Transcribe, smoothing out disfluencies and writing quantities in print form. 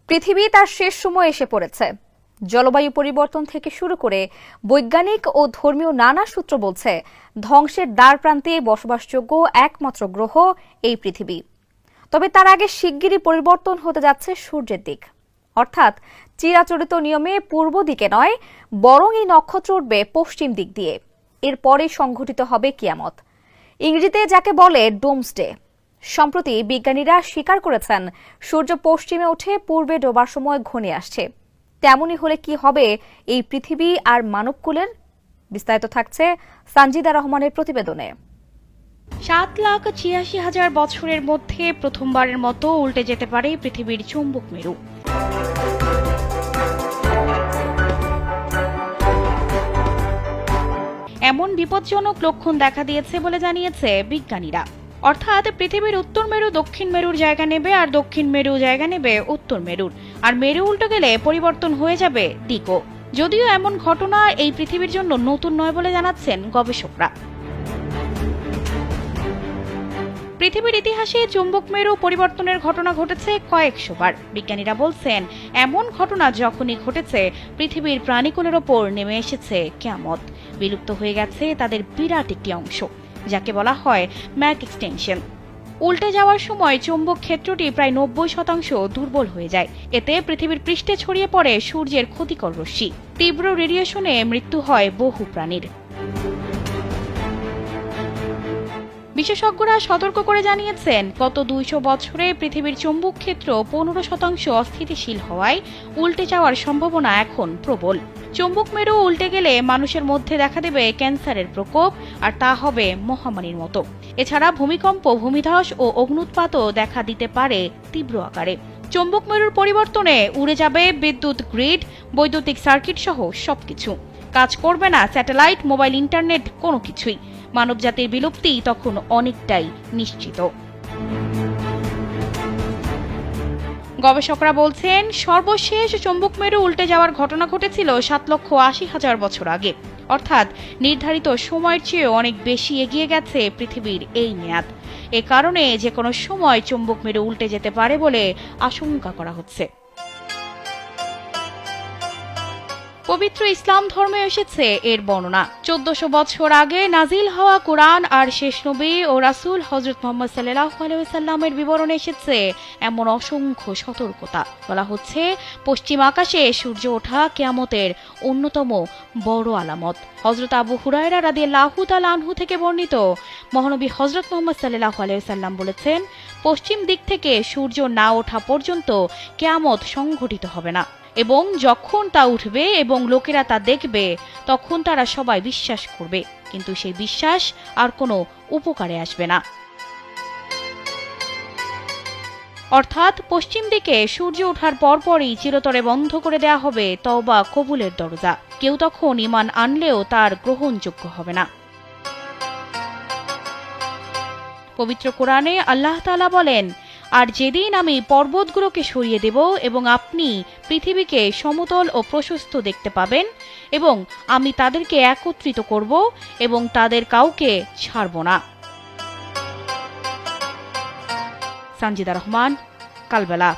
পৃথিবী তার শেষ সময় এসে পড়েছে। জলবায়ু পরিবর্তন থেকে শুরু করে বৈজ্ঞানিক ও ধর্মীয় নানা সূত্র বলছে ধ্বংসের দ্বারপ্রান্তে বসবাসযোগ্য একমাত্র গ্রহ এই পৃথিবী। তবে তার আগে শিগগিরই পরিবর্তন হতে যাচ্ছে সূর্যের দিক, অর্থাৎ চিরাচরিত নিয়মে পূর্ব দিকে নয়, বরং এই নক্ষত্র উঠবে পশ্চিম দিক দিয়ে। এরপরে সংঘটিত হবে কিয়ামত, ইংরেজিতে যাকে বলে ডোমসডে। সম্প্রতি বিজ্ঞানীরা স্বীকার করেছেন সূর্য পশ্চিমে উঠে পূর্বে ডোবার সময় ঘনিয়ে আসছে। তেমনই হলে কি হবে এই পৃথিবী আর মানবকুলের? বিস্তারিত থাকছে সানজিদা রহমানের প্রতিবেদনে। 7,86,000 বছরের মধ্যে প্রথমবারের মতো উল্টে যেতে পারে পৃথিবীর চুম্বক মেরু। এমন বিপজ্জনক লক্ষণ দেখা দিয়েছে বলে জানিয়েছে বিজ্ঞানীরা। অর্থাৎ পৃথিবীর উত্তর মেরু দক্ষিণ মেরুর জায়গা নেবে, আর দক্ষিণ মেরু জায়গা নেবে উত্তর মেরুর। আর মেরু উল্টো গেলে পরিবর্তন হয়ে যাবে দিকও। যদিও এমন ঘটনা এই পৃথিবীর জন্য নতুন নয় বলে জানাচ্ছেন গবেষকরা। পৃথিবীর ইতিহাসে চুম্বক মেরু পরিবর্তনের ঘটনা ঘটেছে কয়েকশো বার। বিজ্ঞানীরা বলছেন, এমন ঘটনা যখনই ঘটেছে পৃথিবীর প্রাণীকুলের ওপর নেমে এসেছে কিয়ামত। বিলুপ্ত হয়ে গেছে তাদের বিরাট একটি অংশ, যাকে বলা হয় ম্যাক এক্সটেনশন। উল্টে যাওয়ার সময় চুম্বক ক্ষেত্রটি প্রায় 90% দুর্বল হয়ে যায়। এতে পৃথিবীর পৃষ্ঠে ছড়িয়ে পড়ে সূর্যের ক্ষতিকর রশ্মি। তীব্র রেডিয়েশনে মৃত্যু হয় বহু প্রাণীর। বিশেষজ্ঞরা সতর্ক করে জানিয়েছেন, গত 200 বছরে পৃথিবীর চুম্বক ক্ষেত্র 15% অস্থিতিশীল হওয়ায় উল্টে যাওয়ার সম্ভাবনা এখন প্রবল। চুম্বক মেরু উল্টে গেলে মানুষের মধ্যে দেখা দেবে ক্যান্সারের প্রকোপ, আর তা হবে মহামারীর মতো। এছাড়া ভূমিকম্প, ভূমিধস ও অগ্ন্যুৎপাতও দেখা দিতে পারে তীব্র আকারে। চুম্বক মেরুর পরিবর্তনে উড়ে যাবে বিদ্যুৎ গ্রিড, বৈদ্যুতিক সার্কিট সহ সবকিছু। কাজ করবে না স্যাটেলাইট, মোবাইল, ইন্টারনেট, কোনো কিছুই। মানবজাতির বিলুপ্তি তখন অনেকটাই নিশ্চিত। গবেষকরা বলছেন, সর্বশেষ চুম্বক মেরু উল্টে যাওয়ার ঘটনা ঘটেছিল 7,80,000 বছর আগে। অর্থাৎ নির্ধারিত সময়ের চেয়ে অনেক বেশি এগিয়ে গেছে পৃথিবীর এই মেয়াদ। এ কারণে যে কোনো সময় চুম্বক মেরু উল্টে যেতে পারে বলে আশঙ্কা করা হচ্ছে। পবিত্র ইসলাম ধর্মে এসেছে এর বর্ণনা। 1400 বছর আগে নাজিল হওয়া কোরআন আর শেষ নবী ও রাসূল হযরত মুহাম্মদ সাল্লাল্লাহু আলাইহি ওয়াসাল্লামের বিবরণে এসেছে এমন অসংখ্য সতর্কতা। বলা হচ্ছে, পশ্চিম আকাশে সূর্য ওঠা কিয়ামতের অন্যতম বড় আলামত। হযরত আবু হুরায়রা রাদিয়াল্লাহু তাআলা আনহু থেকে বর্ণিত, মহানবী হযরত মুহাম্মদ সাল্লাল্লাহু আলাইহি ওয়াসাল্লাম বলেছেন, পশ্চিম দিক থেকে সূর্য না ওঠা পর্যন্ত কিয়ামত সংঘটিত হবে না, এবং যখন তা উঠবে এবং লোকেরা তা দেখবে তখন তারা সবাই বিশ্বাস করবে, কিন্তু সেই বিশ্বাস আর কোনো উপকারে আসবে না। অর্থাৎ পশ্চিম দিকে সূর্য ওঠার পরপরই চিরতরে বন্ধ করে দেয়া হবে তওবা কবুলের দরজা। কেউ তখন ঈমান আনলেও তার গ্রহণযোগ্য হবে না। পবিত্র কোরআনে আল্লাহ তাআলা বলেন, আর যেদিন আমি পর্বতগুলোকে সরিয়ে দেব এবং আপনি পৃথিবীকে সমতল ও প্রশস্ত দেখতে পাবেন, এবং আমি তাদেরকে একত্রিত করব এবং তাদের কাউকে ছাড়ব না। সানজিদা রহমান, কালবেলা।